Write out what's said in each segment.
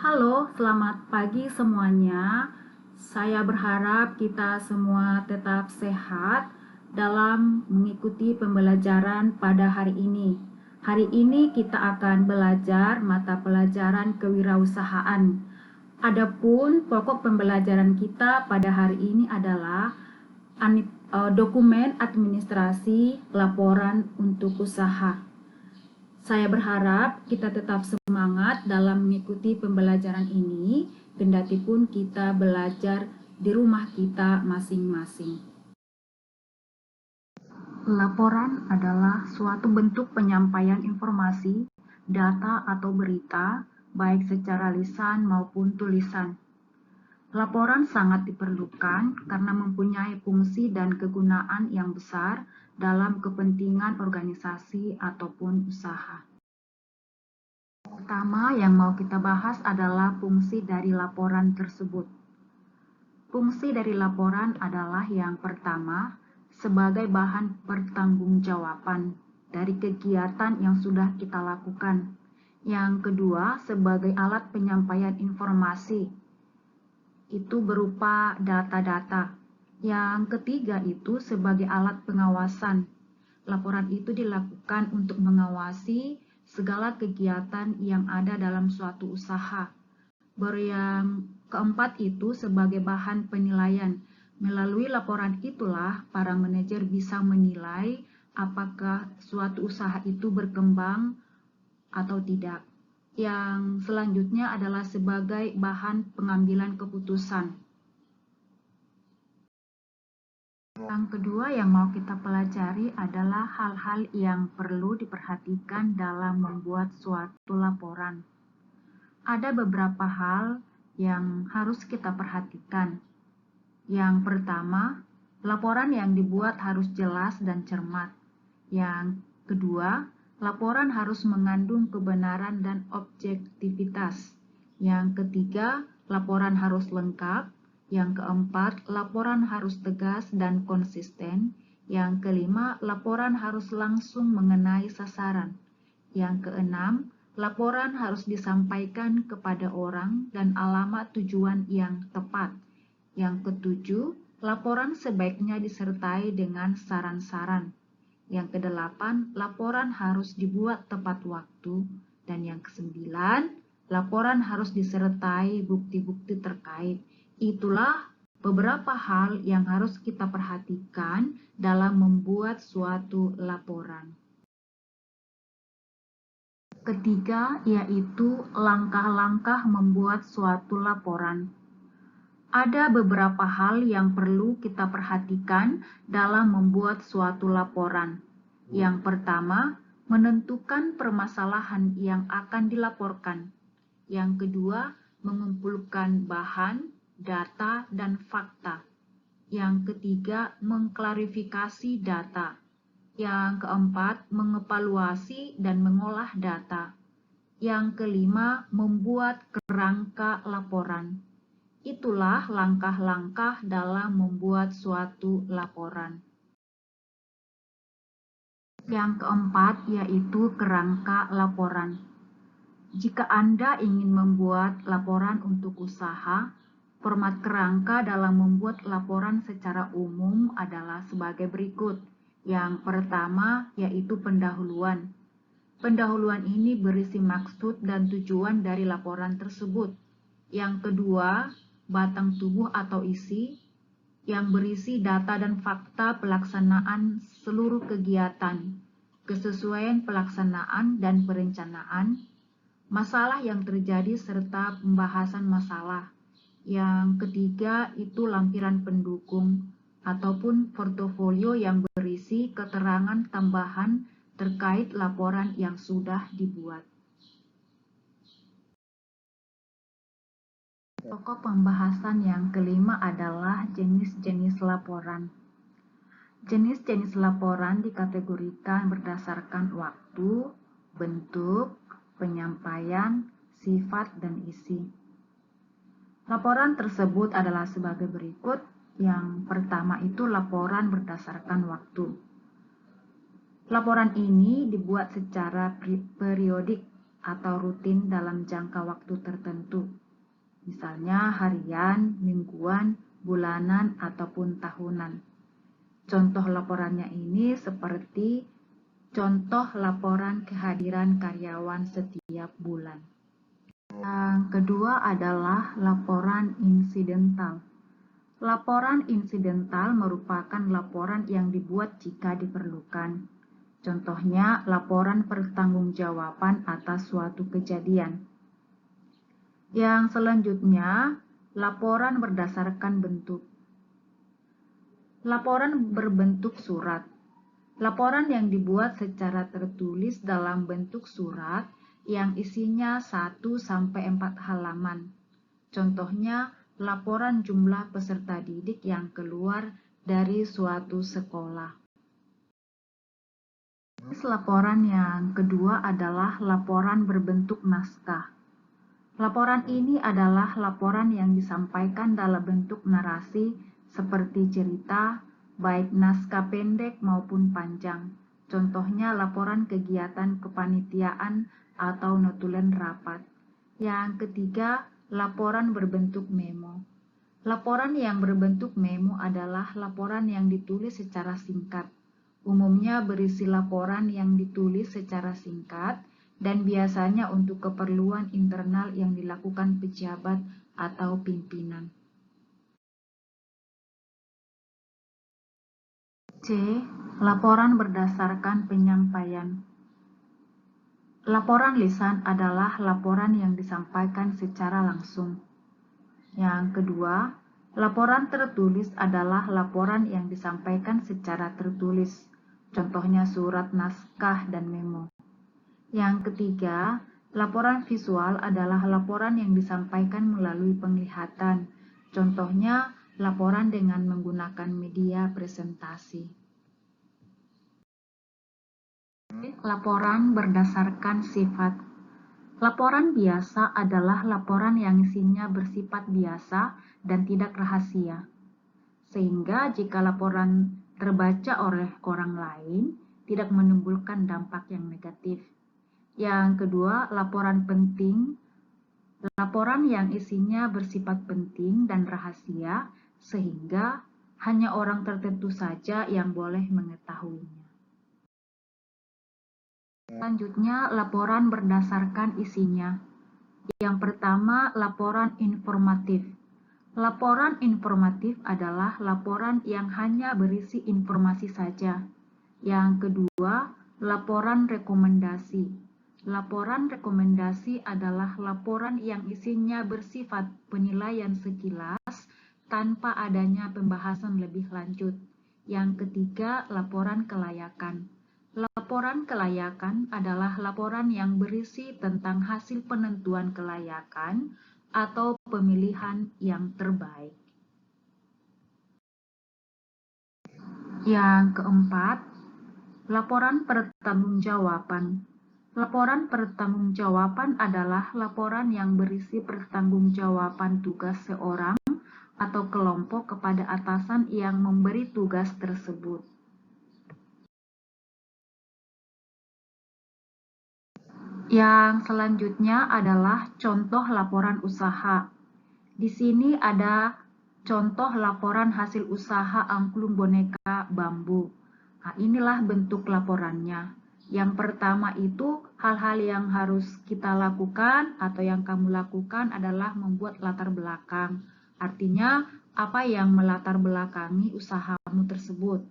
Halo, selamat pagi semuanya. Saya berharap kita semua tetap sehat dalam mengikuti pembelajaran pada hari ini. Hari ini kita akan belajar mata pelajaran kewirausahaan. Adapun pokok pembelajaran kita pada hari ini adalah dokumen administrasi laporan untuk usaha. Saya berharap kita tetap semangat dalam mengikuti pembelajaran ini, kendati pun kita belajar di rumah kita masing-masing. Laporan adalah suatu bentuk penyampaian informasi, data atau berita, baik secara lisan maupun tulisan. Laporan sangat diperlukan karena mempunyai fungsi dan kegunaan yang besar dalam kepentingan organisasi ataupun usaha. Pertama yang mau kita bahas adalah fungsi dari laporan tersebut. Fungsi dari laporan adalah yang pertama, sebagai bahan pertanggungjawaban dari kegiatan yang sudah kita lakukan. Yang kedua, sebagai alat penyampaian informasi. Itu berupa data-data. Yang ketiga itu sebagai alat pengawasan. Laporan itu dilakukan untuk mengawasi segala kegiatan yang ada dalam suatu usaha. Yang keempat itu sebagai bahan penilaian. Melalui laporan itulah para manajer bisa menilai apakah suatu usaha itu berkembang atau tidak. Yang selanjutnya adalah sebagai bahan pengambilan keputusan. Yang kedua yang mau kita pelajari adalah hal-hal yang perlu diperhatikan dalam membuat suatu laporan. Ada beberapa hal yang harus kita perhatikan. Yang pertama, laporan yang dibuat harus jelas dan cermat. Yang kedua, laporan harus mengandung kebenaran dan objektivitas. Yang ketiga, laporan harus lengkap. Yang keempat, laporan harus tegas dan konsisten. Yang kelima, laporan harus langsung mengenai sasaran. Yang keenam, laporan harus disampaikan kepada orang dan alamat tujuan yang tepat. Yang ketujuh, laporan sebaiknya disertai dengan saran-saran. Yang kedelapan, laporan harus dibuat tepat waktu. Dan yang kesembilan, laporan harus disertai bukti-bukti terkait. Itulah beberapa hal yang harus kita perhatikan dalam membuat suatu laporan. Ketiga, yaitu langkah-langkah membuat suatu laporan. Ada beberapa hal yang perlu kita perhatikan dalam membuat suatu laporan. Yang pertama, menentukan permasalahan yang akan dilaporkan. Yang kedua, mengumpulkan bahan, data, dan fakta. Yang ketiga, mengklarifikasi data. Yang keempat, mengevaluasi dan mengolah data. Yang kelima, membuat kerangka laporan. Itulah langkah-langkah dalam membuat suatu laporan. Yang keempat yaitu kerangka laporan. Jika Anda ingin membuat laporan untuk usaha, format kerangka dalam membuat laporan secara umum adalah sebagai berikut. Yang pertama yaitu pendahuluan. Pendahuluan ini berisi maksud dan tujuan dari laporan tersebut. Yang kedua, batang tubuh atau isi, yang berisi data dan fakta pelaksanaan seluruh kegiatan, kesesuaian pelaksanaan dan perencanaan, masalah yang terjadi serta pembahasan masalah. Yang ketiga itu lampiran pendukung ataupun portofolio yang berisi keterangan tambahan terkait laporan yang sudah dibuat. Pokok pembahasan yang kelima adalah jenis-jenis laporan. Jenis-jenis laporan dikategorikan berdasarkan waktu, bentuk, penyampaian, sifat, dan isi. Laporan tersebut adalah sebagai berikut. Yang pertama itu laporan berdasarkan waktu. Laporan ini dibuat secara periodik atau rutin dalam jangka waktu tertentu, misalnya harian, mingguan, bulanan, ataupun tahunan. Contoh laporannya ini seperti contoh laporan kehadiran karyawan setiap bulan. Yang kedua adalah laporan insidental. Laporan insidental merupakan laporan yang dibuat jika diperlukan. Contohnya, laporan pertanggungjawaban atas suatu kejadian. Yang selanjutnya, laporan berdasarkan bentuk. Laporan berbentuk surat. Laporan yang dibuat secara tertulis dalam bentuk surat yang isinya 1-4 halaman. Contohnya, laporan jumlah peserta didik yang keluar dari suatu sekolah. Laporan yang kedua adalah laporan berbentuk naskah. Laporan ini adalah laporan yang disampaikan dalam bentuk narasi seperti cerita, baik naskah pendek maupun panjang. Contohnya laporan kegiatan kepanitiaan atau notulen rapat. Yang ketiga, laporan berbentuk memo. Laporan yang berbentuk memo adalah laporan yang ditulis secara singkat. Umumnya berisi laporan yang ditulis secara singkat dan biasanya untuk keperluan internal yang dilakukan pejabat atau pimpinan. C. Laporan berdasarkan penyampaian. Laporan lisan adalah laporan yang disampaikan secara langsung. Yang kedua, laporan tertulis adalah laporan yang disampaikan secara tertulis. Contohnya surat, naskah, dan memo. Yang ketiga, laporan visual adalah laporan yang disampaikan melalui penglihatan. Contohnya, laporan dengan menggunakan media presentasi. Laporan berdasarkan sifat. Laporan biasa adalah laporan yang isinya bersifat biasa dan tidak rahasia. Sehingga jika laporan terbaca oleh orang lain, tidak menimbulkan dampak yang negatif. Yang kedua, laporan penting. Laporan yang isinya bersifat penting dan rahasia, sehingga hanya orang tertentu saja yang boleh mengetahuinya. Selanjutnya, laporan berdasarkan isinya. Yang pertama, laporan informatif. Laporan informatif adalah laporan yang hanya berisi informasi saja. Yang kedua, laporan rekomendasi. Laporan rekomendasi adalah laporan yang isinya bersifat penilaian sekilas tanpa adanya pembahasan lebih lanjut. Yang ketiga, laporan kelayakan. Laporan kelayakan adalah laporan yang berisi tentang hasil penentuan kelayakan atau pemilihan yang terbaik. Yang keempat, laporan pertanggungjawaban. Laporan pertanggungjawaban adalah laporan yang berisi pertanggungjawaban tugas seorang atau kelompok kepada atasan yang memberi tugas tersebut. Yang selanjutnya adalah contoh laporan usaha. Di sini ada contoh laporan hasil usaha angklung boneka bambu. Nah, inilah bentuk laporannya. Yang pertama itu hal-hal yang harus kita lakukan atau yang kamu lakukan adalah membuat latar belakang. Artinya apa yang melatar belakangi usahamu tersebut.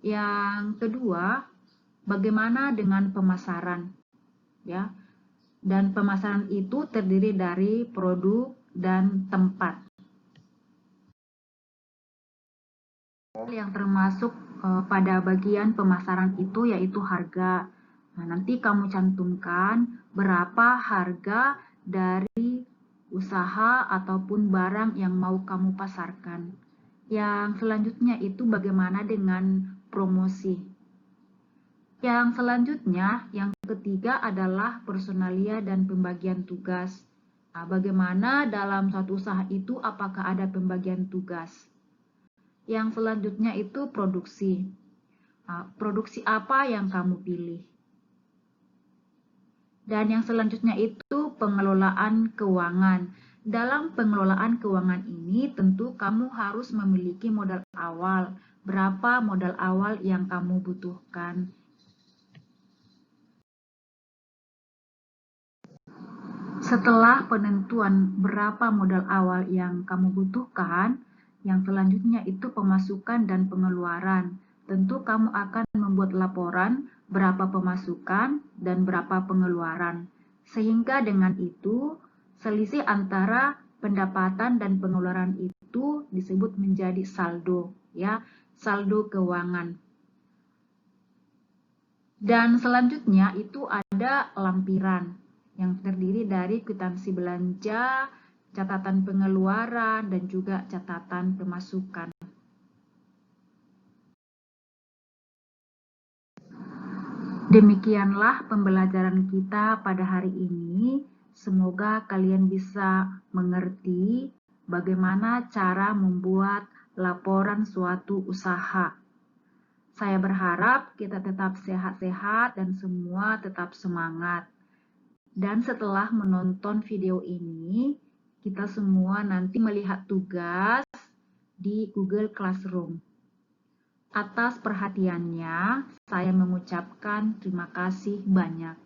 Yang kedua, bagaimana dengan pemasaran? Ya, dan pemasaran itu terdiri dari produk dan tempat. Yang termasuk pada bagian pemasaran itu yaitu harga. Nah, nanti kamu cantumkan berapa harga dari usaha ataupun barang yang mau kamu pasarkan. Yang selanjutnya itu bagaimana dengan promosi. Yang selanjutnya, yang ketiga adalah personalia dan pembagian tugas. Nah, bagaimana dalam suatu usaha itu apakah ada pembagian tugas? Yang selanjutnya itu produksi. Nah, produksi apa yang kamu pilih? Dan yang selanjutnya itu pengelolaan keuangan. Dalam pengelolaan keuangan ini tentu kamu harus memiliki modal awal. Berapa modal awal yang kamu butuhkan? Setelah penentuan berapa modal awal yang kamu butuhkan, yang selanjutnya itu pemasukan dan pengeluaran. Tentu kamu akan membuat laporan berapa pemasukan dan berapa pengeluaran. Sehingga dengan itu, selisih antara pendapatan dan pengeluaran itu disebut menjadi saldo, ya, saldo keuangan. Dan selanjutnya itu ada lampiran yang terdiri dari kwitansi belanja, catatan pengeluaran, dan juga catatan pemasukan. Demikianlah pembelajaran kita pada hari ini. Semoga kalian bisa mengerti bagaimana cara membuat laporan suatu usaha. Saya berharap kita tetap sehat-sehat dan semua tetap semangat. Dan setelah menonton video ini, kita semua nanti melihat tugas di Google Classroom. Atas perhatiannya, saya mengucapkan terima kasih banyak.